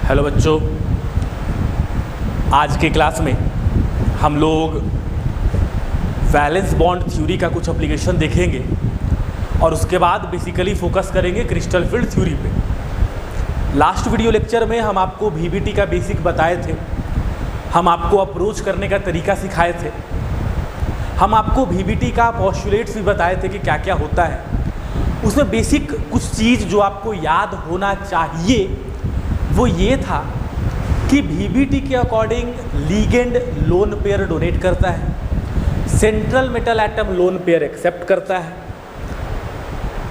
Hello बच्चों, आज के क्लास में हम लोग वैलेंस बॉन्ड थ्योरी का कुछ एप्लीकेशन देखेंगे और उसके बाद बेसिकली फोकस करेंगे क्रिस्टल फील्ड थ्योरी पे। लास्ट वीडियो लेक्चर में हम आपको वीबीटी का बेसिक बताए थे, हम आपको अप्रोच करने का तरीका सिखाए थे, हम आपको वीबीटी का पोस्टुलेट्स भी बताए थे कि क्या क्या होता है। उसमें बेसिक कुछ चीज़ जो आपको याद होना चाहिए वो ये था कि वीबीटी के according ligand lone pair donate करता है, central metal atom lone pair accept करता है।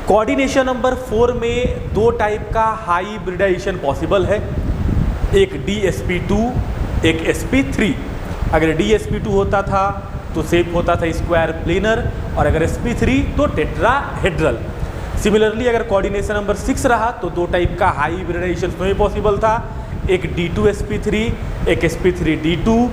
कोऑर्डिनेशन नंबर 4 में दो टाइप का हाइब्रिडाइजेशन पॉसिबल है, एक DsP2 एक sp3। अगर DsP2 होता था तो शेप होता था स्क्वायर प्लेनर और अगर sp3 तो टेट्राहेड्रल। सिमिलरली अगर कोऑर्डिनेशन नंबर 6 रहा तो दो टाइप का हाइब्रिडाइजेशन में पॉसिबल था, एक D2sp3 एक sp3d2।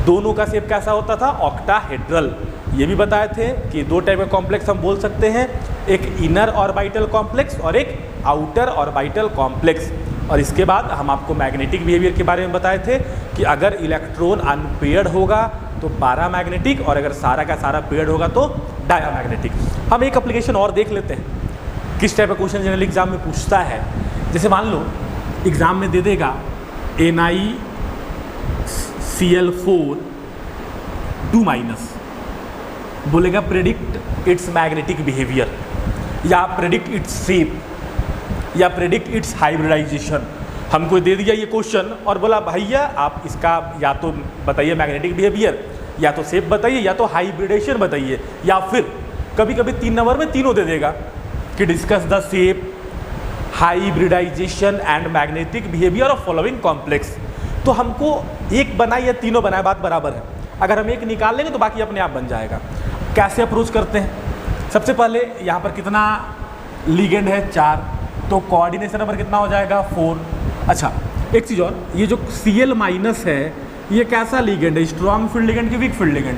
दोनों का शेप कैसा होता था? ऑक्टाहेड्रल। ये भी बताए थे कि दो टाइप का कॉम्प्लेक्स हम बोल सकते हैं, एक इनर ऑर्बिटल कॉम्प्लेक्स और एक आउटर ऑर्बिटल कॉम्प्लेक्स। और इसके बाद हम आपको मैग्नेटिक बिहेवियर के बारे में बताए थे कि अगर इलेक्ट्रॉन अनपेयर्ड होगा तो पैरामैग्नेटिक और अगर सारा का सारा पेयर्ड होगा तो डायामैग्नेटिक। हम एक एप्लीकेशन और देख लेते हैं, किस टाइप का क्वेश्चन जनरल एग्जाम में पूछता है। जैसे मान लो एग्जाम में दे देगा NiCl4 2- बोलेगा प्रेडिक्ट इट्स मैग्नेटिक बिहेवियर या प्रेडिक्ट इट्स शेप या प्रेडिक्ट इट्स हाइब्रिडाइजेशन। हमको दे दिया ये क्वेश्चन और बोला भैया आप इसका या तो बताइए मैग्नेटिक बिहेवियर, या तो शेप बताइए, या तो हाइब्रिडेशन बताइए, या फिर कभी कभी 3 नंबर में तीनों दे देगा कि discuss the shape hybridization and magnetic behaviour of following complex. तो हमको एक बनाए या तीनों बनाए बात बराबर है, अगर हम एक निकाल लेंगे तो बाकी अपने आप बन जाएगा। कैसे अप्रोच करते हैं? सबसे पहले यहाँ पर कितना लिगेंड है? 4, तो कोऑर्डिनेशन नंबर कितना हो जाएगा? 4। अच्छा एक चीज़ और, ये जो Cl- है ये कैसा लिगेंड है? स्ट्रॉन्ग फील्ड लिगेंड कि वीक फील्ड लिगेंड?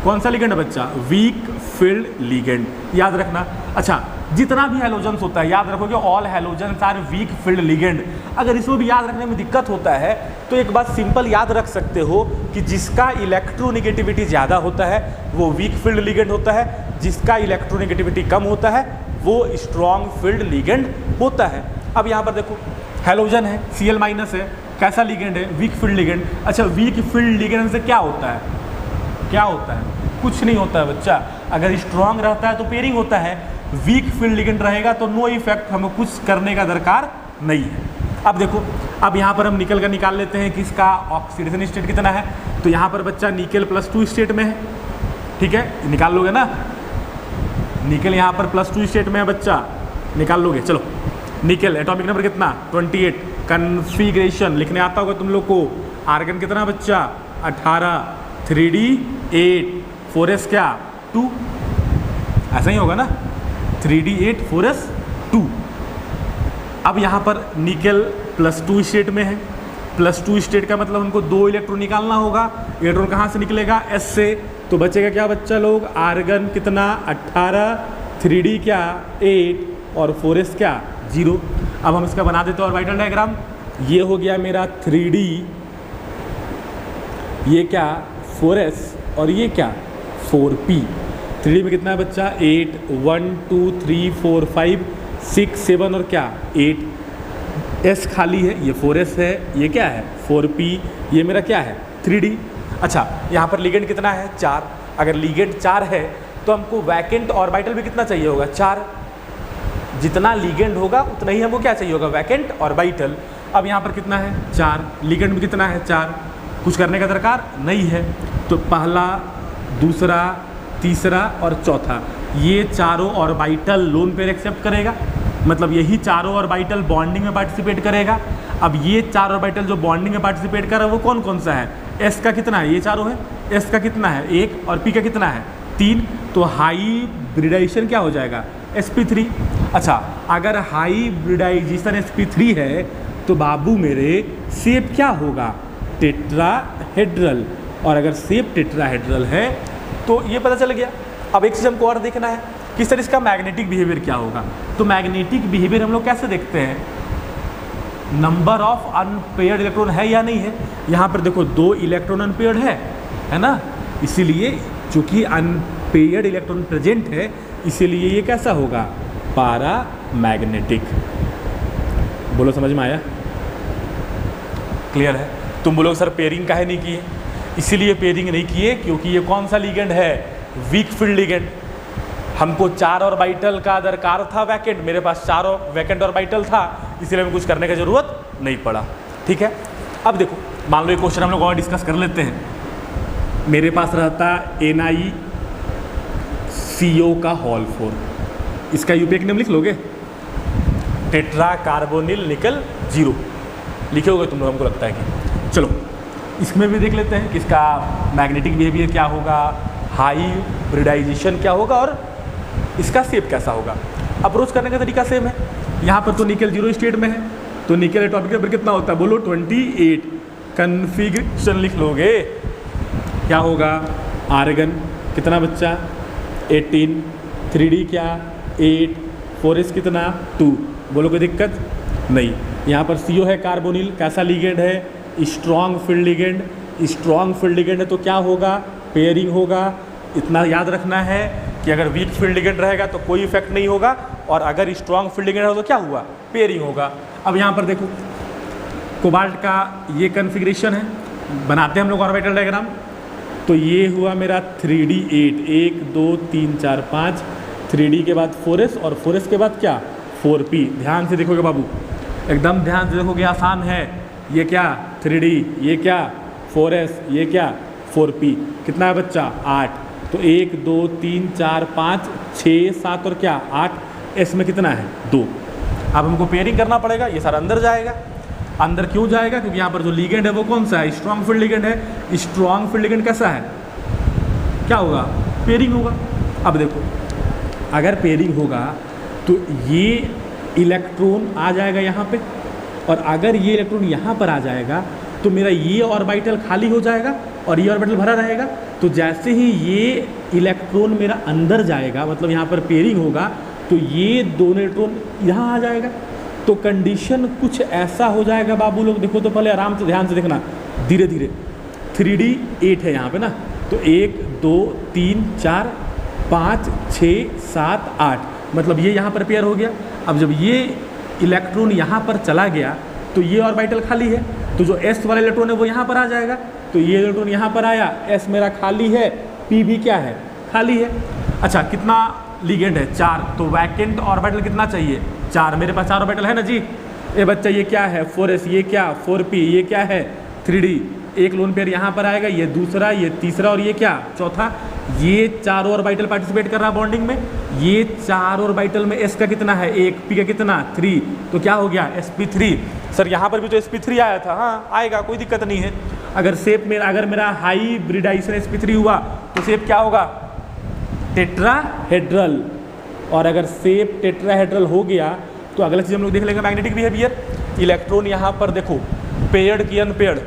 कौन सा लिगेंड है बच्चा? वीक फील्ड लिगेंड, याद रखना। अच्छा जितना भी हैलोजेंस होता है याद रखोगे all halogens are weak field ligand. अगर इसको भी याद रखने में दिक्कत होता है तो एक बात सिंपल याद रख सकते हो कि जिसका इलेक्ट्रोनेगेटिविटी ज़्यादा होता है वो वीक फील्ड लिगेंड होता है, जिसका इलेक्ट्रोनेगेटिविटी कम होता है वो स्ट्रॉन्ग फील्ड लिगेंड होता है। अब यहाँ पर देखो हैलोजन है, Cl- है, कैसा लिगेंड है? Week field ligand. अच्छा वीक फील्ड लिगेंड से क्या होता है? क्या होता है? कुछ नहीं होता है बच्चा। अगर स्ट्रॉन्ग रहता है तो पेयरिंग होता है, वीक फील्ड लिगेंड रहेगा तो नो इफेक्ट, हमें कुछ करने का दरकार नहीं है। अब देखो अब यहाँ पर हम निकल कर निकाल लेते हैं कि इसका ऑक्सीडेशन स्टेट कितना है। तो यहाँ पर बच्चा निकल +2 स्टेट में है, ठीक है, निकाल लोगे ना? निकल यहाँ पर +2 स्टेट में है बच्चा, निकाल लोगे। चलो निकल एटॉमिक नंबर कितना? 28। कन्फिग्रेशन लिखने आता होगा तुम लोग को। आर्गन कितना बच्चा? 18, 3d8, 4s क्या? 2, ऐसा ही होगा ना? 3d8 4s 2। अब यहाँ पर निकल +2 स्टेट में है, +2 स्टेट का मतलब हमको 2 इलेक्ट्रॉन निकालना होगा। इलेक्ट्रॉन कहाँ से निकलेगा? S से। तो बचेगा क्या बच्चा लोग? आर्गन कितना? 18, 3d क्या? 8 और 4s क्या? 0। अब हम इसका बना देते हैं ऑर्बिटल डायग्राम। ये हो गया मेरा 3d, ये क्या? 4s और ये क्या? 4p। 3d में कितना है बच्चा? 8, 1 2 3 4 5 6 7 और क्या? 8। s खाली है, ये 4s है, ये क्या है? 4p, ये मेरा क्या है? 3d। अच्छा यहाँ पर लिगेंड कितना है? 4। अगर लिगेंड 4 है तो हमको वैकेंट ऑर्बिटल भी कितना चाहिए होगा? 4। जितना लिगेंड होगा उतना ही हमको क्या चाहिए होगा? Vacant orbital. अब यहाँ पर कितना है? 4। लिगेंड भी कितना है? 4। कुछ करने का दरकार नहीं है। तो पहला, दूसरा, तीसरा और चौथा, ये चारों ऑर्बिटल लोन पेयर एक्सेप्ट करेगा, मतलब यही चारों ऑर्बिटल बॉन्डिंग में पार्टिसिपेट करेगा। अब ये 4 ऑर्बिटल जो बॉन्डिंग में पार्टिसिपेट कर रहा है वो कौन कौन सा है? S का कितना है? ये चारों है। S का कितना है? 1 और P का कितना है? 3। तो हाइब्रिडाइजेशन क्या हो जाएगा? sp3। अच्छा अगर हाइब्रिडाइजेशन sp3 है तो बाबू मेरे शेप क्या होगा? टेट्राहेड्रल। और अगर शेप टेट्राहेड्रल है तो ये पता चल गया। अब एक चीज़ हमको और देखना है, किस तरह इसका मैग्नेटिक बिहेवियर क्या होगा। तो मैग्नेटिक बिहेवियर हम लोग कैसे देखते हैं? नंबर ऑफ अनपेयर्ड इलेक्ट्रॉन है या नहीं है। यहाँ पर देखो 2 इलेक्ट्रॉन अनपेयर्ड है ना, इसीलिए चूंकि अनपेयर्ड इलेक्ट्रॉन प्रेजेंट है इसीलिए ये कैसा होगा, पैरामैग्नेटिक। बोलो समझ में आया, क्लियर है। तुम बोलोगे सर पेयरिंग काहे नहीं किए, इसीलिए पेयरिंग नहीं किए क्योंकि ये कौन सा लिगेंड है, वीक फील्ड लिगेंड। हमको 4 ऑर्बिटल का दरकार था वैकेंट, मेरे पास 4 वैकेंट ऑर्बिटल था, इसलिए हमें कुछ करने की जरूरत नहीं पड़ा। ठीक है, अब देखो मान लो एक क्वेश्चन हम लोग और डिस्कस कर लेते हैं। मेरे पास रहता NiCO का होल 4, इसका यूपीए नेम लिख लोगे, टेट्रा कार्बोनिल निकल 0 लिखे होगे तुम लोग, हमको लगता है कि। चलो इसमें भी देख लेते हैं कि इसका मैग्नेटिक बिहेवियर क्या होगा, हाइब्रिडाइजेशन क्या होगा और इसका शेप कैसा होगा। अप्रोच करने का तरीका सेम है। यहाँ पर तो निकल 0 स्टेट में है, तो निकल एटॉमिक नंबर कितना होता है, बोलो 28। कन्फिग्रेशन लिख लोगे, क्या होगा, आर्गन कितना बच्चा 18, 3D क्या 8, 4s कितना 2, बोलो कोई दिक्कत नहीं। यहाँ पर CO है कार्बोनिल, कैसा लिगेंड है, strong field ligand. Strong field ligand है तो क्या होगा, पेयरिंग होगा। इतना याद रखना है कि अगर वीक फील्ड लिगेंड रहेगा तो कोई इफेक्ट नहीं होगा, और अगर स्ट्रॉन्ग फील्ड लिगेंड हो तो क्या हुआ, पेयरिंग होगा। अब यहाँ पर देखो कोबाल्ट का ये कन्फिग्रेशन है, बनाते हैं हम लोग ऑर्बिटल डायग्राम। तो ये हुआ मेरा 3D 8, 1 2 3 4 5, 3D के बाद 4s और 4s के बाद क्या 4p। ध्यान से देखोगे बाबू, एकदम ध्यान से देखोगे, आसान है। ये क्या 3D, ये क्या 4s, ये क्या 4p। कितना है बच्चा 8, तो 1 2 3 4 5 6 7 और क्या 8, s में कितना है 2। अब हमको पेयरिंग करना पड़ेगा, ये सारा अंदर जाएगा। अंदर क्यों जाएगा, क्योंकि यहाँ पर जो लिगेंड है वो कौन सा है, स्ट्रॉन्ग फील्ड लिगेंड है। स्ट्रॉन्ग फील्ड लिगेंड कैसा है, क्या होगा, पेयरिंग होगा। अब देखो अगर पेयरिंग होगा तो ये इलेक्ट्रॉन आ जाएगा यहाँ पे, और अगर ये इलेक्ट्रॉन यहाँ पर आ जाएगा तो मेरा ये ऑर्बिटल खाली हो जाएगा और ये ऑर्बिटल भरा रहेगा। तो जैसे ही ये इलेक्ट्रॉन मेरा अंदर जाएगा, मतलब यहाँ पर पेयरिंग होगा, तो ये दोनों इलेक्ट्रॉन यहाँ आ जाएगा। तो कंडीशन कुछ ऐसा हो जाएगा बाबू लोग, देखो तो पहले आराम से ध्यान से देखना, धीरे धीरे। 3D 8 है यहाँ पे ना, तो 1 2 3 4 5 6 7 8, मतलब ये यहाँ पर पेयर हो गया। अब जब ये इलेक्ट्रॉन यहाँ पर चला गया तो ये ऑर्बिटल खाली है, तो जो s वाला इलेक्ट्रॉन है वो यहाँ पर आ जाएगा। तो ये इलेक्ट्रॉन यहाँ पर आया, s मेरा खाली है, p भी क्या है, खाली है। अच्छा कितना लिगेंड है 4, तो वैकेंट ऑर्बिटल कितना चाहिए 4, मेरे पास 4 ऑर्बिटल है ना जी। ये बच्चा ये क्या है 4s, ये क्या 4p, ये क्या है 3D। एक लोन पेयर यहाँ पर आएगा, ये दूसरा, ये तीसरा और ये क्या चौथा। ये 4 ऑर्बिटल पार्टिसिपेट कर रहा है बॉन्डिंग में। ये 4 ऑर्बिटल में s का कितना है 1, p का कितना 3, तो क्या हो गया sp3। सर यहाँ पर भी तो sp3 आया था, हाँ आएगा, कोई दिक्कत नहीं है। अगर शेप मेरा, अगर मेरा हाइब्रिडाइजेशन sp3 हुआ तो शेप क्या होगा, टेट्राहेड्रल। और अगर शेप टेट्राहेड्रल हो गया तो अगला चीज़ हम लोग देख लेंगे मैग्नेटिक बिहेवियर। इलेक्ट्रॉन यहाँ पर देखो पेयर्ड की अनपेयर्ड,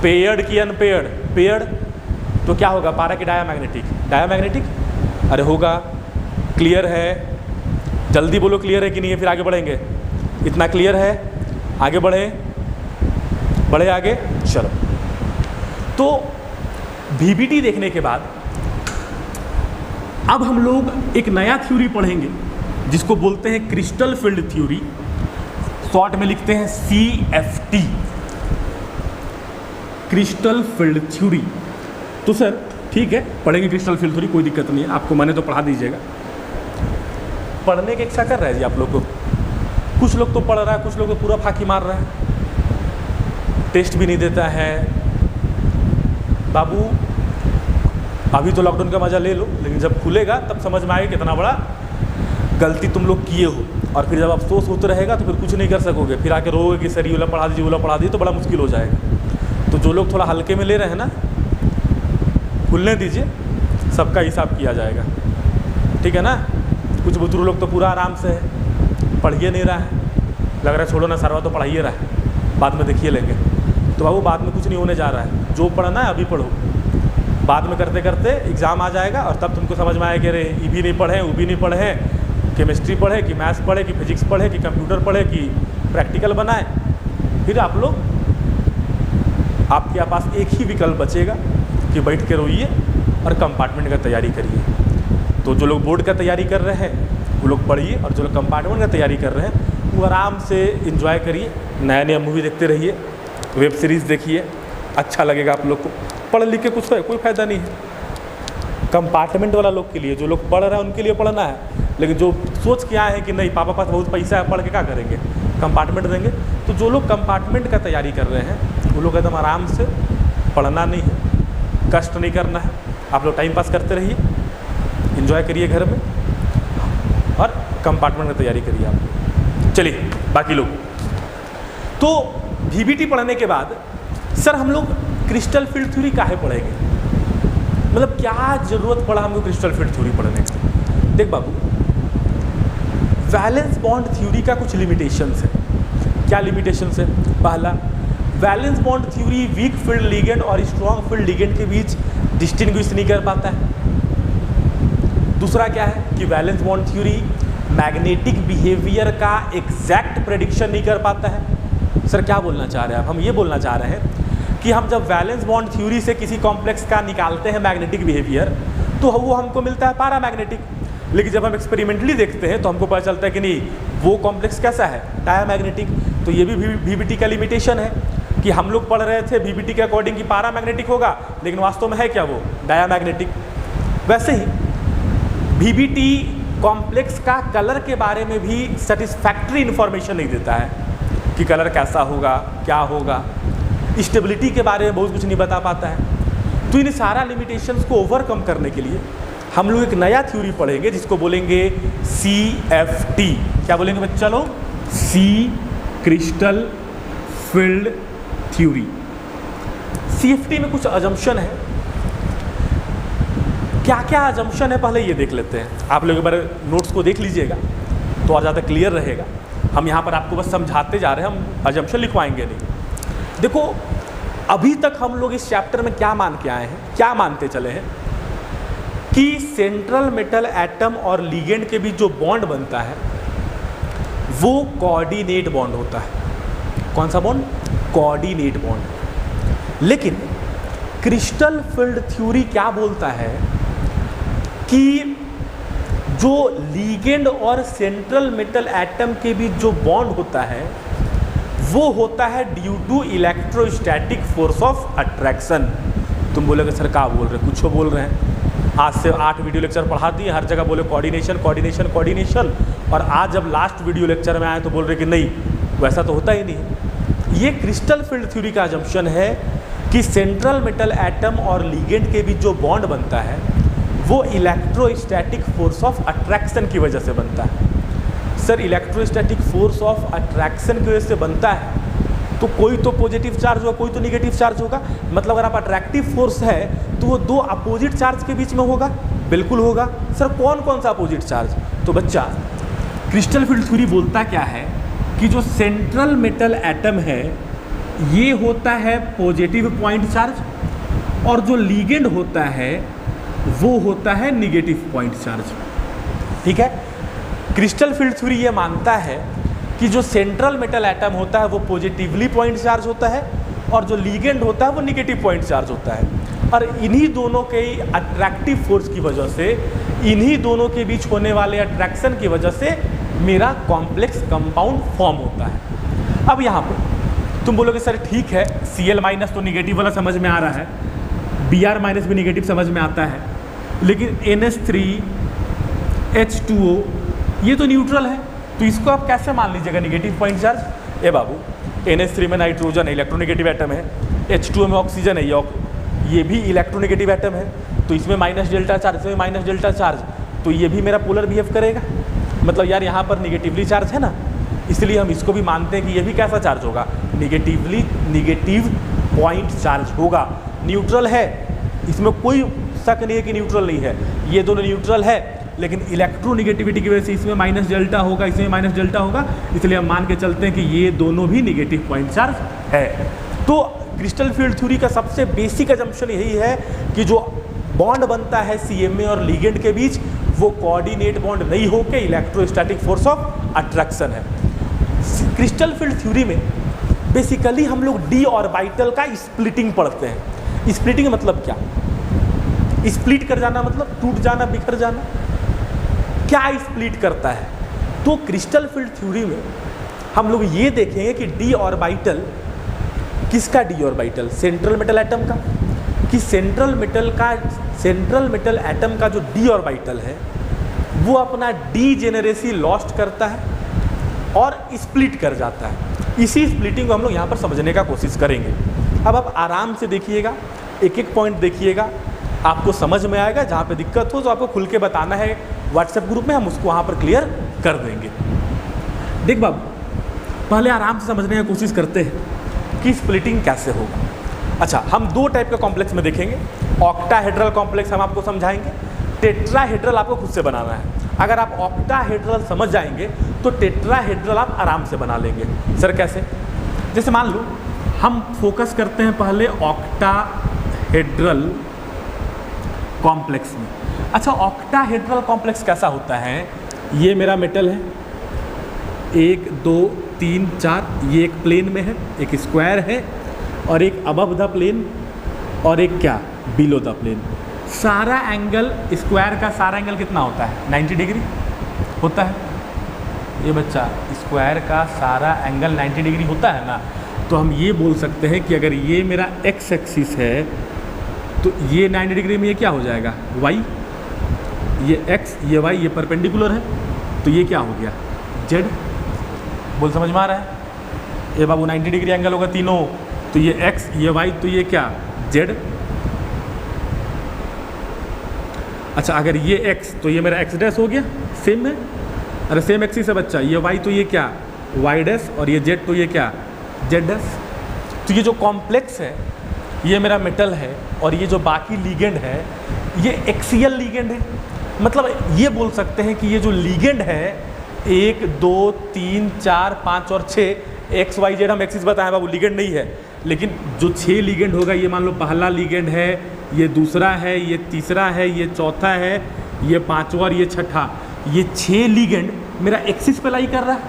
पेयर्ड की अनपेयर्ड, पेयर्ड तो क्या होगा, पारा की डायामैग्नेटिक, डायामैग्नेटिक अरे होगा। क्लियर है, जल्दी बोलो क्लियर है कि नहीं है, फिर आगे बढ़ेंगे। इतना क्लियर है, आगे बढ़े आगे, चलो। तो VBT देखने के बाद अब हम लोग एक नया थ्योरी पढ़ेंगे जिसको बोलते हैं क्रिस्टल फील्ड थ्योरी, शॉर्ट में लिखते हैं CFT, क्रिस्टल फील्ड थ्योरी। तो सर ठीक है पढ़ेंगे क्रिस्टल फील्ड थ्योरी, कोई दिक्कत नहीं है, आपको मैंने तो पढ़ा दीजिएगा। पढ़ने की इच्छा कर रहा है जी आप लोग को, कुछ लोग तो पढ़ रहा है, कुछ लोग तो पूरा फाकी मार रहा है, टेस्ट भी नहीं देता है। बाबू अभी तो लॉकडाउन का मज़ा ले लो, लेकिन जब खुलेगा तब समझ में आएगा कितना बड़ा गलती तुम लोग किए हो, और फिर जब अफसोस होते रहेगा तो फिर कुछ नहीं कर सकोगे, फिर आके रोगे कि सर ये वाला पढ़ा दीजिए, वो वाला पढ़ा दीजिए, तो बड़ा मुश्किल हो जाएगा। तो जो लोग थोड़ा हल्के में ले रहे हैं ना, खुलने दीजिए, सबका हिसाब किया जाएगा, ठीक है ना। कुछ बुजुर्ग लोग तो पूरा आराम से है, पढ़िए नहीं रहा है, लग रहा है छोड़ो ना सरवा तो पढ़ाइए रहा है, बाद में देखिए लेंगे। तो बाबू बाद में कुछ नहीं होने जा रहा है, जो पढ़ना है अभी पढ़ो, बाद में करते करते एग्ज़ाम आ जाएगा और तब तुमको समझ में आएगा कि अरे ये भी नहीं पढ़े, वो भी नहीं पढ़े, केमिस्ट्री पढ़े कि मैथ्स पढ़े कि फिजिक्स पढ़े कि कंप्यूटर पढ़े कि प्रैक्टिकल बनाएं, फिर आप लोग, आपके पास एक ही विकल्प बचेगा कि बैठ के रोइए और कंपार्टमेंट का तैयारी करिए। तो जो लोग बोर्ड का तैयारी कर रहे हैं वो लोग पढ़िए, और जो लोग कंपार्टमेंट का तैयारी कर रहे हैं वो आराम से एंजॉय करिए, नया नया मूवी देखते रहिए, वेब सीरीज़ देखिए, अच्छा लगेगा आप लोग को। पढ़ लिख के कुछ कोई फ़ायदा नहीं है। कंपार्टमेंट वाला लोग के लिए, जो लोग पढ़ रहे हैं उनके लिए पढ़ना है, लेकिन जो सोच के आए हैं कि नहीं पापा पास बहुत पैसा है, पढ़ के क्या करेंगे, कंपार्टमेंट देंगे, तो जो लोग कंपार्टमेंट का तैयारी कर रहे हैं वो लोग एकदम आराम से, पढ़ना नहीं है, कष्ट नहीं करना है, आप लोग टाइम पास करते रहिए, एंजॉय करिए घर में और कंपार्टमेंट की तैयारी करिए आप। चलिए बाकी लोग तो VBT पढ़ने के बाद सर हम लोग क्रिस्टल फील्ड थ्योरी काहे पढ़ेंगे, मतलब क्या ज़रूरत पड़ा हमको क्रिस्टल फील्ड थ्योरी पढ़ने की। देख बाबू, वैलेंस बॉन्ड थ्योरी का कुछ लिमिटेशंस है। क्या लिमिटेशंस है? पहला, valence bond theory week field ligand और स्ट्रॉन्ग फील्ड लिगेंड के बीच डिस्टिंग्विश नहीं कर पाता है। दूसरा क्या है कि valence bond theory magnetic behaviour का एग्जैक्ट प्रेडिक्शन नहीं कर पाता है। सर क्या बोलना चाह रहे हैं आप? हम ये बोलना चाह रहे हैं कि हम जब वैलेंस बॉन्ड थ्योरी से किसी कॉम्प्लेक्स का निकालते हैं मैग्नेटिक बिहेवियर, तो वो हमको मिलता है पैरामैग्नेटिक, लेकिन जब हम एक्सपेरिमेंटली देखते हैं तो हमको पता चलता है कि नहीं वो कॉम्प्लेक्स कैसा है, डायामैग्नेटिक। तो ये भी VBT का लिमिटेशन है कि हम लोग पढ़ रहे थे VBT के अकॉर्डिंग कि पैरामैग्नेटिक होगा, लेकिन वास्तव में है क्या वो डायामैग्नेटिक। वैसे ही VBT कॉम्प्लेक्स का कलर के बारे में भी सेटिस्फैक्ट्री इन्फॉर्मेशन नहीं देता है कि कलर कैसा होगा, क्या होगा, स्टेबिलिटी के बारे में बहुत कुछ नहीं बता पाता है। तो इन सारा लिमिटेशंस को ओवरकम करने के लिए हम लोग एक नया थ्योरी पढ़ेंगे जिसको बोलेंगे CFT। क्या बोलेंगे बच्चा लोग? C crystal field theory. CFT में कुछ अजम्पशन है। क्या क्या अजम्पशन है पहले ये देख लेते हैं। आप लोग एक बार नोट्स को देख लीजिएगा तो और ज़्यादा क्लियर रहेगा। हम यहाँ पर आपको बस समझाते जा रहे हैं, हम अजम्पशन लिखवाएंगे नहीं। देखो अभी तक हम लोग इस चैप्टर में क्या मान के आए हैं, क्या मानते चले हैं कि सेंट्रल मेटल एटम और लिगेंड के बीच जो बॉन्ड बनता है वो कोऑर्डिनेट बॉन्ड होता है। कौन सा बॉन्ड? Coordinate bond. लेकिन क्रिस्टल फील्ड थ्योरी क्या बोलता है कि जो लिगेंड और सेंट्रल मेटल एटम के बीच जो बॉन्ड होता है वो होता है due to electrostatic force of attraction. तुम बोलोगे सर क्या बोल रहे, कुछ बोल रहे हैं। आज से 8 वीडियो लेक्चर पढ़ा दिए, हर जगह बोले कोऑर्डिनेशन कोऑर्डिनेशन कोऑर्डिनेशन, और आज जब लास्ट वीडियो लेक्चर में आए तो बोल रहे कि नहीं वैसा तो होता ही नहीं। ये क्रिस्टल फील्ड थ्योरी का अजम्पशन है कि सेंट्रल मेटल एटम और लिगेंड के बीच जो बॉन्ड बनता है वो इलेक्ट्रोस्टैटिक फोर्स ऑफ अट्रैक्शन की वजह से बनता है। Sir electrostatic force of attraction की वजह से बनता है तो कोई तो पॉजिटिव चार्ज होगा, कोई तो निगेटिव चार्ज होगा। मतलब अगर आप अट्रैक्टिव फोर्स है तो वो दो अपोजिट चार्ज के बीच में होगा, बिल्कुल होगा। सर कौन कौन सा अपोजिट चार्ज? तो बच्चा क्रिस्टल फील्ड थ्योरी बोलता क्या है कि जो सेंट्रल मेटल एटम है ये होता है पॉजिटिव पॉइंट चार्ज, और जो लिगेंड होता है वो होता है निगेटिव पॉइंट चार्ज। ठीक है, क्रिस्टल फील्ड थ्योरी ये मानता है कि जो सेंट्रल मेटल एटम होता है वो पॉजिटिवली पॉइंट चार्ज होता है और जो लिगेंड होता है वो निगेटिव पॉइंट चार्ज होता है, और इन्हीं दोनों के अट्रैक्टिव फोर्स की वजह से, इन्हीं दोनों के बीच होने वाले अट्रैक्शन की वजह से मेरा कॉम्प्लेक्स कंपाउंड फॉर्म होता है। अब यहाँ पे तुम बोलोगे सर ठीक है Cl माइनस तो निगेटिव वाला समझ में आ रहा है, Br माइनस भी निगेटिव समझ में आता है, लेकिन NH3 H2O ये तो न्यूट्रल है, तो इसको आप कैसे मान लीजिएगा निगेटिव पॉइंट चार्ज? ए बाबू NH3 में नाइट्रोजन है, इलेक्ट्रोनेगेटिव एटम है, H2O में ऑक्सीजन है, ये भी इलेक्ट्रोनेगेटिव एटम है, तो इसमें माइनस डेल्टा चार्ज, इसमें माइनस डेल्टा चार्ज, तो ये भी मेरा पोलर बिहेव करेगा। मतलब यार यहाँ पर निगेटिवली चार्ज है ना, इसलिए हम इसको भी मानते हैं कि ये भी कैसा चार्ज होगा, निगेटिव पॉइंट चार्ज होगा। न्यूट्रल है, इसमें कोई शक नहीं है कि न्यूट्रल नहीं है, ये दोनों न्यूट्रल है, लेकिन इलेक्ट्रोनिगेटिविटी की वजह से इसमें माइनस डेल्टा होगा, इसमें माइनस डेल्टा होगा, इसलिए हम मान के चलते हैं कि ये दोनों भी निगेटिव पॉइंट चार्ज है। तो क्रिस्टल फील्ड थ्योरी का सबसे बेसिक अजम्पशन यही है कि जो बॉन्ड बनता है CMA और लिगेंड के बीच वो कोऑर्डिनेट बॉन्ड नहीं होकर इलेक्ट्रोस्टैटिक फोर्स ऑफ अट्रैक्शन है। क्रिस्टल फील्ड थ्योरी में बेसिकली हम लोग डी ऑर्बिटल का स्प्लिटिंग पढ़ते हैं। स्प्लिटिंग मतलब क्या? स्प्लिट कर जाना मतलब टूट जाना, बिखर जाना। क्या स्प्लिट करता है? तो क्रिस्टल फील्ड थ्योरी में हम लोग ये देखेंगे कि डी ऑर्बिटल, किसका D orbital? Central metal atom का। कि सेंट्रल मेटल एटम का जो डी ऑर्बिटल है वो अपना डीजेनेरेसी लॉस्ट करता है और स्प्लिट कर जाता है। इसी स्प्लिटिंग को हम लोग यहाँ पर समझने का कोशिश करेंगे। अब आप आराम से देखिएगा, एक एक पॉइंट देखिएगा, आपको समझ में आएगा। जहाँ पे दिक्कत हो तो आपको खुल के बताना है व्हाट्सएप ग्रुप में, हम उसको वहाँ पर क्लियर कर देंगे। देख बाबू, पहले आराम से समझने की कोशिश करते हैं कि स्प्लिटिंग कैसे होगा। अच्छा, हम दो टाइप का कॉम्प्लेक्स में देखेंगे। ऑक्टाहेड्रल कॉम्प्लेक्स हम आपको समझाएंगे, टेट्राहेड्रल आपको खुद से बनाना है। अगर आप ऑक्टाहेड्रल समझ जाएंगे तो टेट्राहेड्रल आप आराम से बना लेंगे। सर कैसे? जैसे मान लो हम फोकस करते हैं पहले ऑक्टाहेड्रल कॉम्प्लेक्स में। अच्छा, ऑक्टाहेड्रल कॉम्प्लेक्स कैसा होता है? ये मेरा मेटल है, 1 2 3 4, ये एक प्लेन में है, एक स्क्वायर है, और एक अबव द प्लेन और एक क्या, बिलो द प्लेन। सारा एंगल, स्क्वायर का सारा एंगल कितना होता है? 90 डिग्री होता है। ये बच्चा, स्क्वायर का सारा एंगल 90 डिग्री होता है ना। तो हम ये बोल सकते हैं कि अगर ये मेरा एक्स एक्सिस है तो ये 90 डिग्री में ये क्या हो जाएगा? वाई। ये एक्स, ये वाई, ये परपेंडिकुलर है, तो ये क्या हो गया? जेड। बोल समझ में आ रहा है? ये बाबू 90 डिग्री एंगल होगा तीनों, तो ये एक्स, ये वाई, तो ये क्या? जेड। अच्छा, अगर ये एक्स तो ये मेरा एक्स डैश हो गया, सेम है। अरे सेम एक्सिस है बच्चा, ये वाई तो ये क्या? वाई डैश, और ये जेड तो ये क्या? Z dash. तो ये जो कॉम्प्लेक्स है ये मेरा मेटल है, और ये जो बाकी लीगेंड है ये एक्सियल लीगेंड है। मतलब ये बोल सकते हैं कि ये जो लीगेंड है 1 2 3 4 5 और 6, एक्स वाई जेड हम एक्सिस बताएं बाबू, लीगेंड नहीं है। लेकिन जो 6 लीगेंड होगा, ये मान लो पहला लीगेंड है, ये दूसरा है, ये तीसरा है, ये चौथा है, ये पांचवा और ये छठा। ये 6 लीगेंड मेरा एक्सिस पे लाई कर रहा है।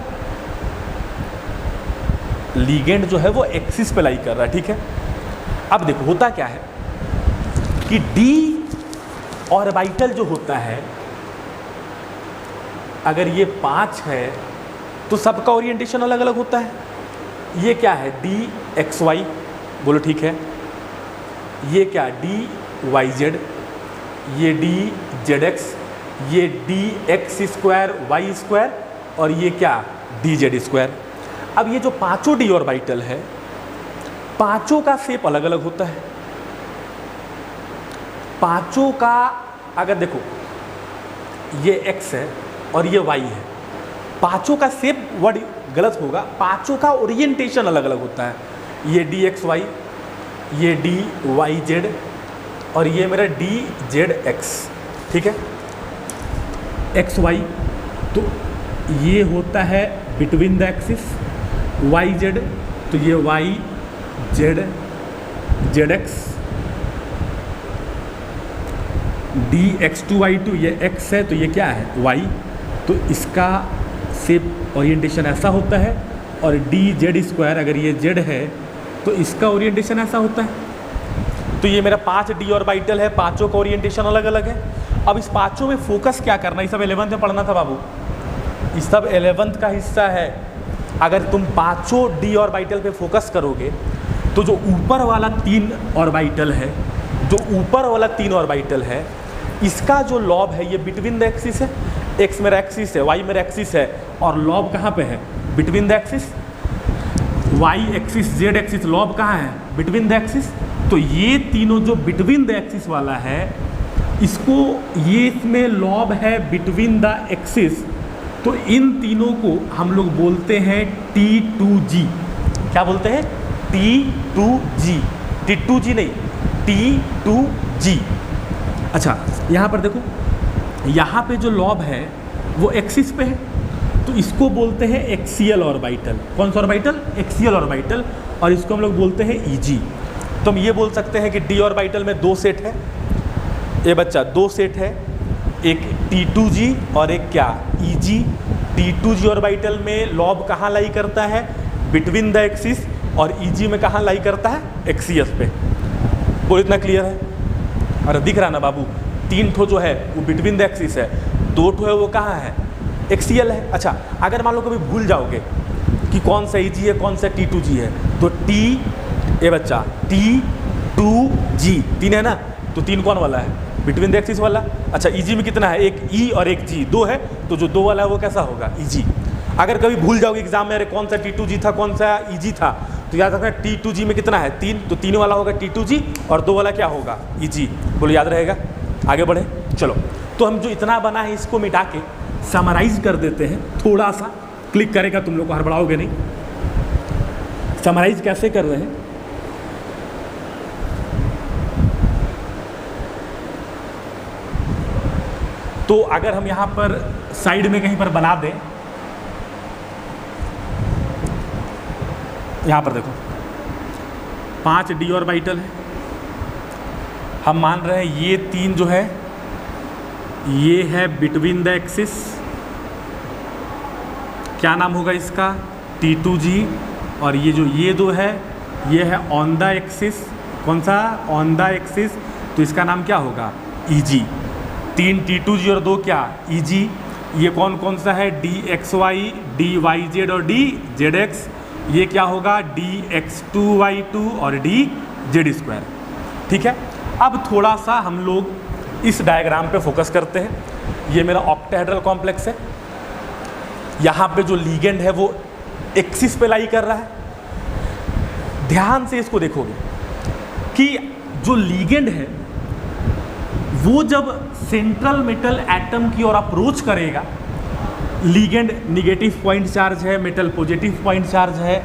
लीगेंड जो है वो एक्सिस पे लाई कर रहा है, ठीक है। अब देखो होता क्या है कि डी ऑर्बिटल जो होता है, अगर ये 5 है तो सबका ओरिएंटेशन अलग अलग होता है। ये क्या है? डी एक्स वाई, बोलो ठीक है। ये क्या? डी वाई जेड, ये डी जेड एक्स, ये D X square Y square, और ये क्या? D Z square. अब ये जो पांचों डी ऑर्बिटल है, पांचों का शेप अलग अलग होता है। पांचों का, अगर देखो ये एक्स है और ये वाई है, पांचों का शेप वर्ड गलत होगा, पांचों का ओरिएंटेशन अलग अलग होता है। ये डी एक्स वाई, ये डी वाई जेड, और ये मेरा डी जेड एक्स, ठीक है। एक्स वाई तो ये होता है between the axis, Y Z तो ये Y Z Z X, D X two Y two, ये एक्स है तो ये क्या है? वाई। तो इसका शेप ओरिएंटेशन ऐसा होता है, और डी जेड स्क्वायर, अगर ये जेड है तो इसका ओरिएंटेशन ऐसा होता है। तो ये मेरा 5 डी ऑर्बिटल है, पांचों का ओरिएंटेशन अलग अलग है। अब इस पांचों में फोकस क्या करना है? ये सब 11th में पढ़ना था बाबू, ये सब 11th का हिस्सा है। अगर तुम पांचों डी ऑर्बिटल पे फोकस करोगे तो जो ऊपर वाला 3 ऑर्बिटल है, जो ऊपर वाला 3 ऑर्बिटल है, इसका जो लॉब है ये बिटवीन द एक्सिस है। एक्स मेरा एक्सिस है, वाई मेरा एक्सिस है, और लॉब कहाँ पे है? Between the axis. Y axis Z axis, lobe कहाँ है? Between the axis. तो ये तीनों जो बिटवीन द एक्सिस वाला है, इसको, ये इसमें लॉब है बिटवीन द एक्सिस, तो इन तीनों को हम लोग बोलते हैं T2G। क्या बोलते हैं? T2G, T2G नहीं, T2G। अच्छा, यहाँ पर देखो, यहाँ पे जो लॉब है वो एक्सिस पे है, तो इसको बोलते हैं एक्सियल ऑर्बिटल। कौन सा ऑर्बिटल? Axial orbital. और इसको हम लोग बोलते हैं EG। तो हम ये बोल सकते हैं कि डी ऑर्बिटल में 2 सेट है। ये बच्चा 2 सेट है, एक T2G और एक क्या? EG। T2g ऑर्बिटल में लॉब कहाँ लाई करता है, बिटवीन द एक्सिस, और Eg में कहाँ लाई करता है, एक्सियस पे। बोल इतना क्लियर है? और दिख रहा ना बाबू, 3 ठो जो है वो बिटवीन द एक्सिस है, 2 ठो है वो कहाँ है, एक्सियल है। अच्छा, अगर मान लो कभी भूल जाओगे कि कौन सा Eg है कौन सा T2g है, तो ये बच्चा T2g 3 है ना, तो 3 कौन वाला है, बिटवीन द एक्सिस वाला। अच्छा, Eg में कितना है, एक E और एक G, 2 है, तो जो 2 वाला है वो कैसा होगा, Eg। अगर कभी भूल जाओगे एग्जाम में अरे कौन सा T2g था कौन सा Eg था, तो याद रखना T2g में कितना है, 3, तो 3 वाला होगा T2g और 2 वाला क्या होगा, Eg। बोलो याद रहेगा? आगे बढ़े, चलो। तो हम जो इतना बना है इसको मिटा के समराइज कर देते हैं, थोड़ा सा क्लिक करेगा, तुम लोग को हड़बड़ाओगे नहीं। समराइज कैसे कर रहे हैं, तो अगर हम यहाँ पर साइड में कहीं पर बना दें, यहाँ पर देखो 5 d ऑर्बिटल है, हम मान रहे हैं ये 3 जो है ये है बिटवीन द एक्सिस, क्या नाम होगा इसका, T2g, और ये जो ये 2 है ये है ऑन द एक्सिस, कौन सा, ऑन द एक्सिस, तो इसका नाम क्या होगा, Eg। 3 T2g और 2 क्या, Eg। ये कौन कौन सा है, dxy, dyz और dzx, ये क्या होगा, dx2y2 और dz²। ठीक है, अब थोड़ा सा हम लोग इस डायग्राम पे फोकस करते हैं। ये मेरा ऑक्टाहेड्रल कॉम्प्लेक्स है, यहाँ पे जो लीगेंड है वो एक्सिस पे लाई कर रहा है। ध्यान से इसको देखोगे कि जो लीगेंड है वो जब सेंट्रल मेटल एटम की ओर अप्रोच करेगा, लीगेंड निगेटिव पॉइंट चार्ज है, मेटल पॉजिटिव पॉइंट चार्ज है,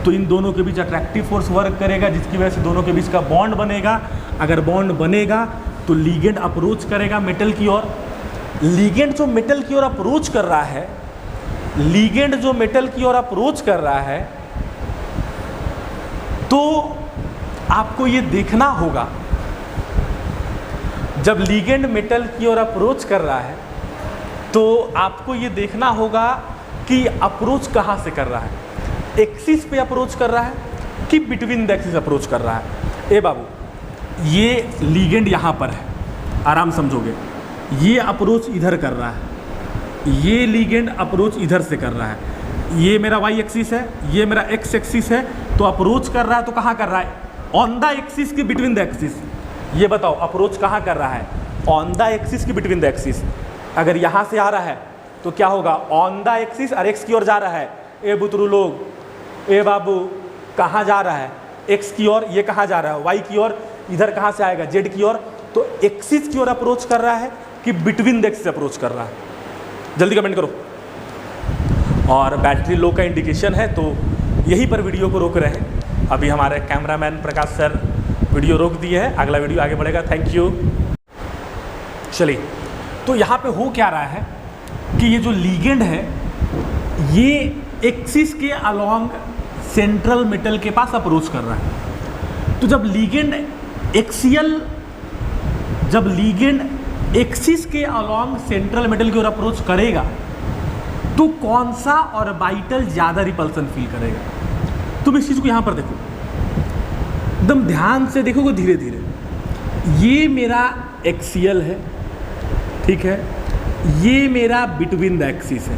तो इन दोनों के बीच अट्रैक्टिव फोर्स वर्क करेगा, जिसकी वजह से दोनों के बीच का बॉन्ड बनेगा। अगर बॉन्ड बनेगा तो लीगेंड अप्रोच करेगा मेटल की ओर। लीगेंड जो मेटल की ओर अप्रोच कर रहा है, लीगेंड जो मेटल की ओर अप्रोच कर रहा है, तो आपको ये देखना होगा, जब लीगेंड मेटल की ओर अप्रोच कर रहा है तो आपको ये देखना होगा कि अप्रोच कहाँ से कर रहा है, एक्सिस पे अप्रोच कर रहा है कि बिटवीन द एक्सिस अप्रोच कर रहा है। ए बाबू, ये लीगेंड यहाँ पर है, आराम समझोगे, ये अप्रोच इधर कर रहा है, ये लीगेंड अप्रोच इधर से कर रहा है, ये मेरा वाई एक्सिस है, ये मेरा एक्स एक्सिस है, तो अप्रोच कर रहा है तो कहाँ कर रहा है, ऑन द एक्सिस की बिटवीन द एक्सिस। ये बताओ अप्रोच कहाँ कर रहा है, ऑन द एक्सिस की बिटवीन द एक्सिस। अगर यहाँ से आ रहा है तो क्या होगा, ऑन द एक्सिस और एक्स की ओर जा रहा है। ए बुतरू लोग, ए बाबू, कहाँ जा रहा है, एक्स की ओर, ये कहाँ जा रहा है, वाई की ओर, इधर कहाँ से आएगा, जेड की ओर। तो एक्सिस की ओर अप्रोच कर रहा है कि बिटवीन द एक्सिस अप्रोच कर रहा है, जल्दी कमेंट करो। और बैटरी लो का इंडिकेशन है, तो यहीं पर वीडियो को रोक रहे हैं। अभी हमारे कैमरामैन प्रकाश सर वीडियो रोक दिए हैं, अगला वीडियो आगे बढ़ेगा। Thank you. चलिए, तो यहाँ पे हो क्या रहा है कि ये जो लीगेंड है ये एक्सिस के अलोंग सेंट्रल मेटल के पास अप्रोच कर रहा है। तो जब लीगेंड एक्सिस के अलोंग सेंट्रल मेटल की ओर अप्रोच करेगा तो कौन सा ऑर्बिटल ज़्यादा रिपल्सन फील करेगा। तुम इस चीज़ को यहाँ पर देखो, एकदम ध्यान से देखोगे, धीरे धीरे। ये मेरा एक्सियल है, ठीक है, ये मेरा बिटवीन द एक्सिस है,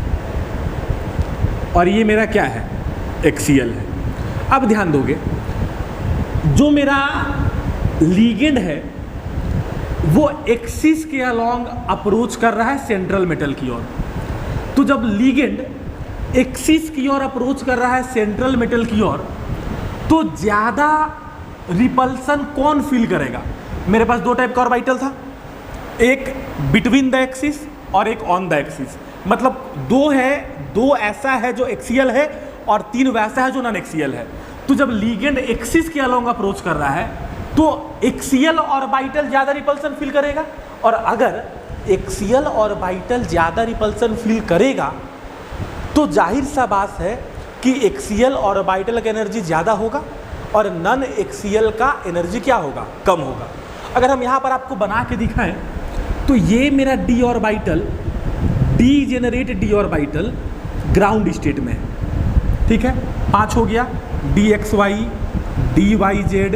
और ये मेरा क्या है, एक्सियल है। अब ध्यान दोगे, जो मेरा लीगेंड है वो एक्सिस के अलोंग अप्रोच कर रहा है सेंट्रल मेटल की ओर। तो जब लीगेंड एक्सिस की ओर अप्रोच कर रहा है सेंट्रल मेटल की ओर, तो ज़्यादा रिपल्सन कौन फील करेगा। मेरे पास 2 टाइप का ऑर्बिटल था, एक बिटवीन द एक्सिस और एक ऑन द एक्सिस। मतलब 2 है, 2 ऐसा है जो एक्सियल है और 3 वैसा है जो नॉन एक्सियल है। तो जब लीगेंड एक्सिस के अलोंग अप्रोच कर रहा है तो एक्सियल ऑर्बिटल ज़्यादा रिपल्सन फील करेगा, और अगर एक्सियल ऑर्बिटल ज़्यादा रिपल्सन फील करेगा तो जाहिर सा बात है कि एक्सियल ऑर्बिटल का एनर्जी ज़्यादा होगा और नॉन एक्सियल का एनर्जी क्या होगा, कम होगा। अगर हम यहाँ पर आपको बना के दिखाएं तो ये मेरा D orbital, D generate D orbital, ground state में है। ठीक है, 5 हो गया, dxy, dyz,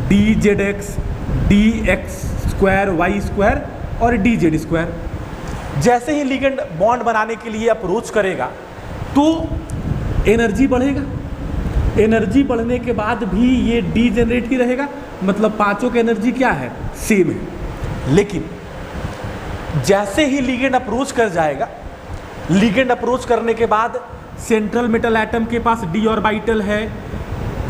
dzx, dx² y² और dz²। जैसे ही लिगेंड बॉन्ड बनाने के लिए अप्रोच करेगा तो एनर्जी बढ़ेगा, एनर्जी बढ़ने के बाद भी ये डी जनरेट ही रहेगा, मतलब पांचों की एनर्जी क्या है, सेम है। लेकिन जैसे ही लिगेंड अप्रोच कर जाएगा, लिगेंड अप्रोच करने के बाद सेंट्रल मेटल एटम के पास d ऑर्बिटल है,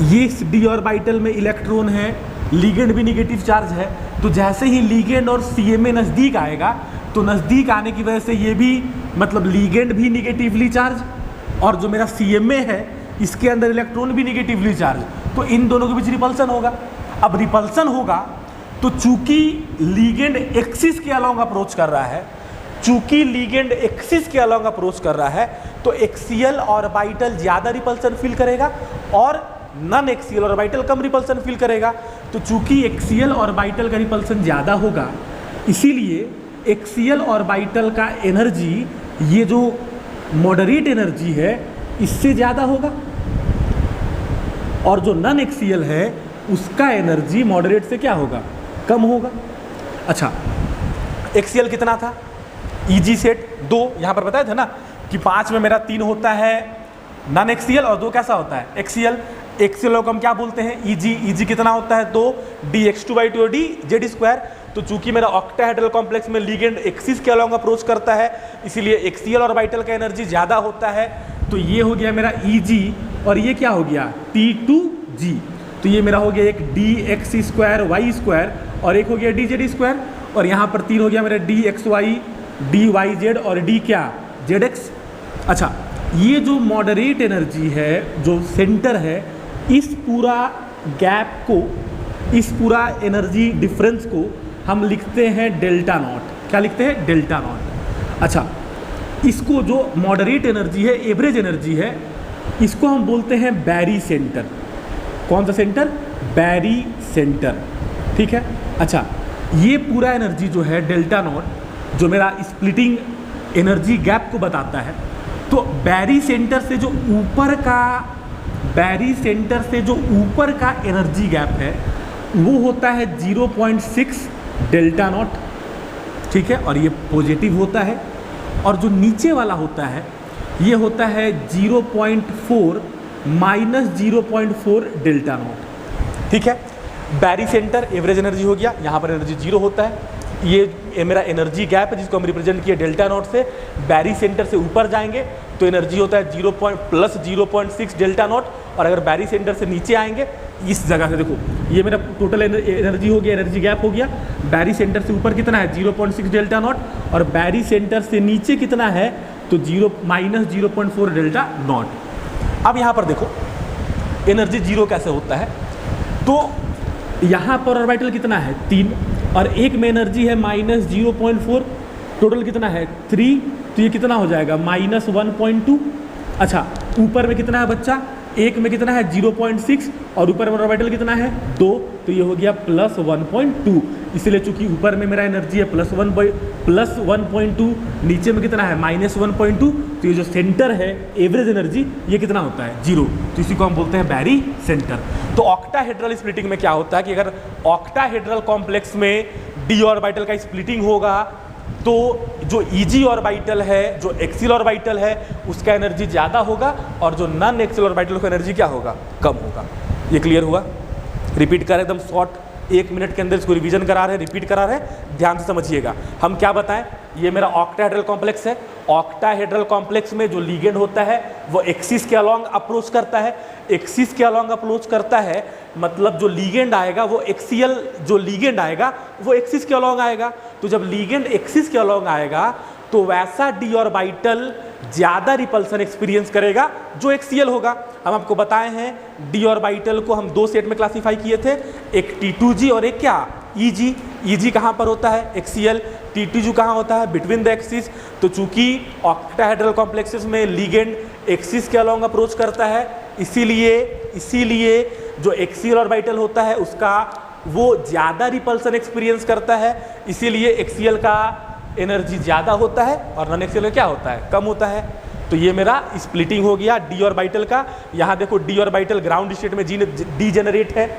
ये इस d ऑर्बिटल में इलेक्ट्रॉन है, लिगेंड भी निगेटिव चार्ज है, तो जैसे ही लिगेंड और CMA नज़दीक आएगा तो नज़दीक आने की वजह से ये भी मतलब लिगेंड भी निगेटिवली चार्ज और जो मेरा CMA है इसके अंदर इलेक्ट्रॉन भी निगेटिवली चार्ज, तो इन दोनों के बीच रिपल्सन होगा। अब रिपल्सन होगा तो चूंकि लिगेंड एक्सिस के अलोंग अप्रोच कर रहा है, चूंकि लिगेंड एक्सिस के अलोंग अप्रोच कर रहा है तो एक्सियल ऑर्बिटल ज़्यादा रिपल्सन फील करेगा और नॉन एक्सियल ऑर्बिटल कम रिपल्सन फील करेगा। तो चूंकि एक्सियल ऑर्बिटल का रिपल्सन ज़्यादा होगा इसीलिए एक्सियल ऑर्बिटल का एनर्जी, ये जो मॉडरेट एनर्जी है इससे ज़्यादा होगा और जो नॉन एक्सियल है उसका एनर्जी मॉडरेट से क्या होगा, कम होगा। अच्छा, एक्सियल कितना था, EG सेट 2, यहाँ पर बताया था ना कि 5 में मेरा 3 होता है नॉन एक्सियल और 2 कैसा होता है, एक्सियल। एक्सियल को हम क्या बोलते हैं, EG कितना होता है 2, dx2/2 dz²। तो चूंकि मेरा ऑक्टाहेड्रल कॉम्प्लेक्स में लिगेंड एक्सिस के अलोंग अप्रोच करता है इसीलिए एक्सियल ऑर्बिटल का एनर्जी ज़्यादा होता है। तो ये हो गया मेरा EG और ये क्या हो गया T2G, तो ये मेरा हो गया एक dx² y² और एक हो गया dz² और यहाँ पर 3 हो गया मेरा dxy, dyz और d क्या, zx। अच्छा, ये जो मॉडरेट एनर्जी है, जो सेंटर है, इस पूरा गैप को, इस पूरा एनर्जी डिफरेंस को हम लिखते हैं डेल्टा नॉट। क्या लिखते हैं, डेल्टा नॉट। अच्छा, इसको जो मॉडरेट एनर्जी है, एवरेज एनर्जी है, इसको हम बोलते हैं बैरी सेंटर। कौन सा सेंटर, बैरी सेंटर। ठीक है। अच्छा, ये पूरा एनर्जी जो है डेल्टा नॉट, जो मेरा स्प्लिटिंग एनर्जी गैप को बताता है, तो बैरी सेंटर से जो ऊपर का एनर्जी गैप है वो होता है 0.6 डेल्टा नॉट। ठीक है, और ये पॉजिटिव होता है, और जो नीचे वाला होता है ये होता है 0.4 माइनस 0.4 डेल्टा नॉट। ठीक है, बैरी सेंटर एवरेज एनर्जी हो गया, यहाँ पर एनर्जी 0 होता है। ये मेरा एनर्जी गैप है जिसको हम रिप्रेजेंट किए डेल्टा नॉट से। बैरी सेंटर से ऊपर जाएंगे तो एनर्जी होता है 0.6 डेल्टा नॉट, और अगर बैरी सेंटर से नीचे आएंगे इस जगह से, देखो ये मेरा टोटल एनर्जी हो गया, एनर्जी गैप हो गया। बैरी सेंटर से ऊपर कितना है 0.6 डेल्टा नॉट, और बैरी सेंटर से नीचे कितना है तो माइनस 0.4 डेल्टा नॉट। अब यहाँ पर देखो एनर्जी 0 कैसे होता है, तो यहाँ पर ऑर्बिटल कितना है 3, और एक में एनर्जी है माइनस 0.4, टोटल कितना है 3, तो ये कितना हो जाएगा माइनस 1.2। अच्छा, ऊपर में कितना है बच्चा, एक में कितना है 0.6 और ऊपर में ऑर्बिटल कितना है 2, तो ये हो गया प्लस 1.2। इसलिए चूंकि ऊपर में मेरा एनर्जी है प्लस 1.2, नीचे में कितना है माइनस 1.2, तो ये जो सेंटर है एवरेज एनर्जी ये कितना होता है 0, तो इसी को हम बोलते हैं बैरी सेंटर। तो ऑक्टाहेड्रल स्प्लिटिंग में क्या होता है कि अगर ऑक्टाहेड्रल कॉम्प्लेक्स में डी ऑर्बिटल का स्प्लिटिंग होगा तो जो EG ऑर्बिटल है, जो एक्सियल ऑर्बिटल है, उसका एनर्जी ज़्यादा होगा, और जो नॉन एक्सियल ऑर्बिटल का एनर्जी क्या होगा, कम होगा। ये क्लियर हुआ? रिपीट करें एकदम शॉर्ट, 1 मिनट के अंदर इसको रिवीजन करा रहे हैं, रिपीट करा रहे हैं, ध्यान से समझिएगा। हम क्या बताएं, ये मेरा ऑक्टाहेड्रल कॉम्प्लेक्स है। ऑक्टाहेड्रल कॉम्प्लेक्स में जो लिगेंड होता है वो एक्सिस के अलोंग अप्रोच करता है। एक्सिस के अलोंग अप्रोच करता है मतलब जो लिगेंड आएगा वो एक्सियल, जो लिगेंड आएगा वो एक्सिस के अलोंग आएगा। तो जब लिगेंड एक्सिस के अलोंग आएगा तो वैसा डी ऑर्बिटल ज़्यादा रिपल्सन एक्सपीरियंस करेगा जो एक्सियल होगा। हम आपको बताए हैं डी ऑर्बिटल को हम 2 सेट में क्लासीफाई किए थे, एक T2G और एक क्या EG। EG कहाँ पर होता है, एक्सियल। T2G कहाँ होता है, बिटवीन द एक्सिस। तो चूंकि ऑक्टाहेड्रल कॉम्प्लेक्सेस में लिगेंड एक्सिस के अलोंग अप्रोच करता है, इसीलिए जो एक्सियल ऑर्बिटल होता है उसका वो ज़्यादा रिपल्सन एक्सपीरियंस करता है, इसीलिए एक्सियल का एनर्जी ज़्यादा होता है और नॉन एक्सियल में क्या होता है, कम होता है। तो ये मेरा स्प्लिटिंग हो गया डी ऑर्बिटल का। यहाँ देखो डी ऑर्बिटल ग्राउंड स्टेट में डीजेनरेट है,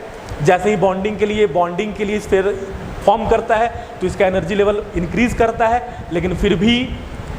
जैसे ही बॉन्डिंग के लिए फिर फॉर्म करता है तो इसका एनर्जी लेवल इंक्रीज करता है, लेकिन फिर भी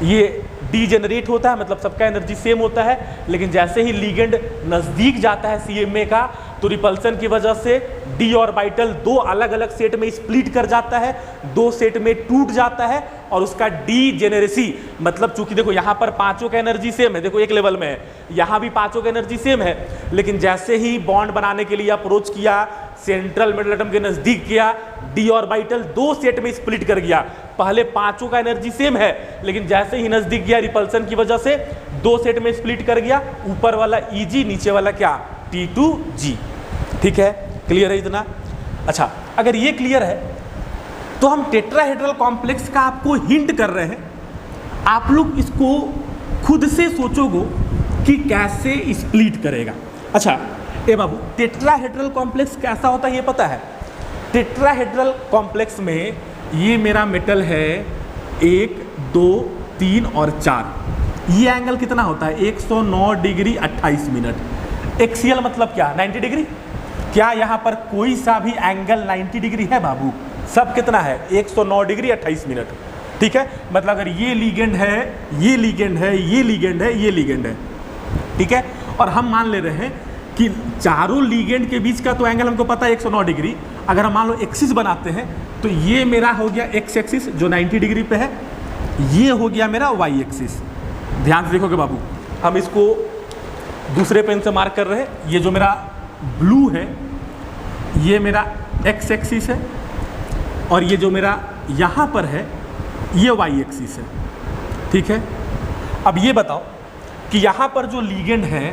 ये डीजेनरेट होता है, मतलब सबका एनर्जी सेम होता है। लेकिन जैसे ही लिगेंड नज़दीक जाता है CMA का तो रिपल्सन की वजह से डी ऑर्बिटल दो अलग अलग सेट में स्प्लिट कर जाता है, दो सेट में टूट जाता है और उसका डीजेनेरेसी, मतलब चूंकि देखो यहाँ पर पांचों का एनर्जी सेम है, देखो एक लेवल में है, यहाँ भी पांचों का एनर्जी सेम है, लेकिन जैसे ही बॉन्ड बनाने के लिए अप्रोच किया, सेंट्रल मिडल एटम के नजदीक किया, डी ऑर्बिटल दो सेट में स्प्लिट कर गया। पहले पांचों का एनर्जी सेम है, लेकिन जैसे ही नजदीक गया रिपल्सन की वजह से दो सेट में स्प्लिट कर गया, ऊपर वाला Eg, नीचे वाला क्या T2G। ठीक है, क्लियर है इतना? अच्छा, अगर ये क्लियर है तो हम टेट्राहेड्रल कॉम्प्लेक्स का आपको हिंट कर रहे हैं, आप लोग इसको खुद से सोचोगे कि कैसे स्प्लिट करेगा। अच्छा ए बाबू, टेट्राहेड्रल कॉम्प्लेक्स कैसा होता है ये पता है? टेट्राहेड्रल कॉम्प्लेक्स में ये मेरा मेटल है 1, 2, 3 और 4। ये एंगल कितना होता है? 109 डिग्री 28 मिनट। एक्सियल मतलब क्या? 90 डिग्री। क्या यहाँ पर कोई सा भी एंगल 90 डिग्री है बाबू? सब कितना है? 109 डिग्री 28 मिनट। ठीक है, मतलब अगर ये लिगेंड है, ये लिगेंड है, ये लिगेंड है, ये लिगेंड है, ठीक है, और हम मान ले रहे हैं कि चारों लिगेंड के बीच का तो एंगल हमको पता है 109 डिग्री। अगर हम मान लो एक्सिस बनाते हैं तो ये मेरा हो गया एक्स एक्सिस जो 90 डिग्री पे है, ये हो गया मेरा वाई एक्सिस। ध्यान से देखोगे बाबू, हम इसको दूसरे पेन से मार्क कर रहे हैं। ये जो मेरा ब्लू है ये मेरा एक्स एक्सिस है, और ये जो मेरा यहाँ पर है ये वाई एक्सिस है। ठीक है, अब ये बताओ कि यहाँ पर जो लिगेंड है,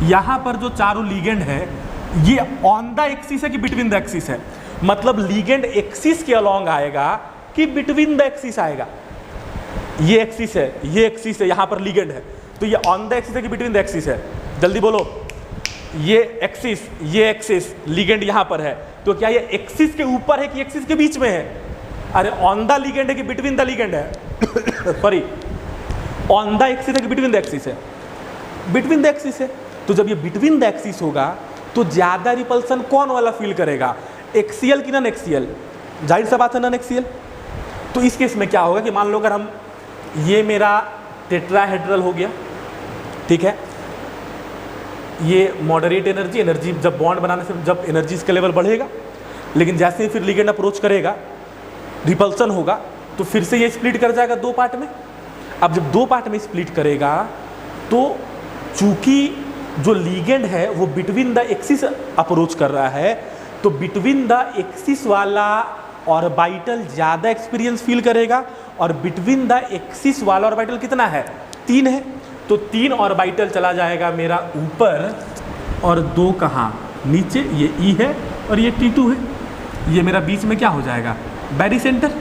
यहाँ पर जो चारों लिगेंड है, ये ऑन द एक्सिस है कि बिटवीन द एक्सिस है? मतलब लिगेंड एक्सिस के अलॉन्ग आएगा कि बिटवीन द एक्सिस आएगा? ये एक्सिस है, ये एक्सिस है, यहाँ पर लिगेंड है, तो ये ऑन द एक्सिस है कि बिटवीन द एक्सिस है? जल्दी बोलो। ये एक्सिस लिगेंड यहाँ पर है, तो क्या ये एक्सिस के ऊपर है कि एक्सिस के बीच में है? अरे ऑन द लिगेंड है कि बिटवीन द लिगेंड है? सॉरी, ऑन द एक्सिस है कि बिटवीन द एक्सिस है? बिटवीन द एक्सिस है। तो जब ये बिटवीन द एक्सिस होगा तो ज़्यादा रिपल्सन कौन वाला फील करेगा? एक्सियल कि नॉन एक्सियल? जाहिर सा बात है नॉन एक्सियल। तो इस केस में क्या होगा कि मान लो अगर हम, ये मेरा टेट्राहेड्रल हो गया, ठीक है, ये मॉडरेट एनर्जी जब बॉन्ड बनाने से जब एनर्जी का लेवल बढ़ेगा, लेकिन जैसे ही फिर लिगेंड अप्रोच करेगा, रिपल्सन होगा, तो फिर से ये स्प्लिट कर जाएगा दो पार्ट में। अब जब दो पार्ट में स्प्लिट करेगा तो चूंकि जो लिगेंड है वो बिटवीन द एक्सिस अप्रोच कर रहा है, तो बिटवीन द एक्सिस वाला ऑर्बिटल ज़्यादा एक्सपीरियंस फील करेगा, और बिटवीन द एक्सिस वाला ऑर्बिटल कितना है? 3 है, तो 3 ऑर्बिटल चला जाएगा मेरा ऊपर और 2 कहाँ? नीचे। ये E है और ये T2 है, ये मेरा बीच में क्या हो जाएगा? बैरी सेंटर।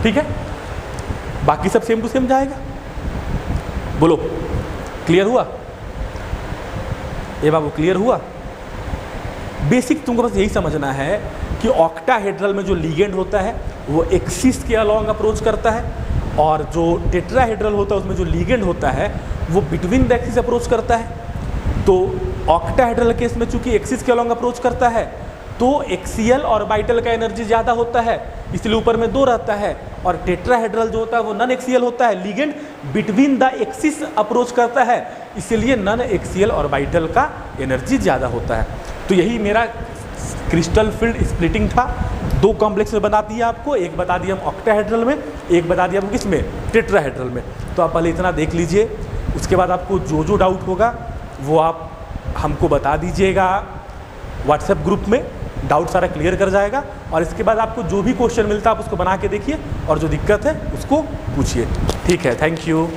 ठीक है, बाकी सब सेम टू सेम जाएगा। बोलो, क्लियर हुआ? ये बाबू क्लियर हुआ? बेसिक तुमको बस यही समझना है कि ऑक्टाहेड्रल में जो लिगेंड होता है वो एक्सिस के अलॉन्ग अप्रोच करता है, और जो टेट्राहेड्रल होता है उसमें जो लिगेंड होता है वो बिटवीन द एक्सिस अप्रोच करता है। तो ऑक्टाहेड्रल केस में चूंकि एक्सिस के अलॉन्ग अप्रोच करता है तो एक्सियल ऑर्बिटल का एनर्जी ज़्यादा होता है, इसलिए ऊपर में 2 रहता है, और टेट्राहेड्रल जो होता है वो नॉन एक्सियल होता है, ligand between the axis approach करता है, इसलिए नॉन एक्सियल ऑर्बिटल का एनर्जी ज़्यादा होता है। तो यही मेरा क्रिस्टल फील्ड स्प्लिटिंग था। 2 कॉम्प्लेक्स में बता दिया आपको, एक बता दिया हम ऑक्टाहेड्रल में, एक बता दिया आपको किस में? टेट्राहेड्रल में। तो आप पहले इतना देख लीजिए, उसके बाद आपको जो जो डाउट होगा वो आप हमको बता दीजिएगा व्हाट्सएप ग्रुप में, डाउट सारा क्लियर कर जाएगा। और इसके बाद आपको जो भी क्वेश्चन मिलता है आप उसको बना के देखिए, और जो दिक्कत है उसको पूछिए। ठीक है, थैंक यू।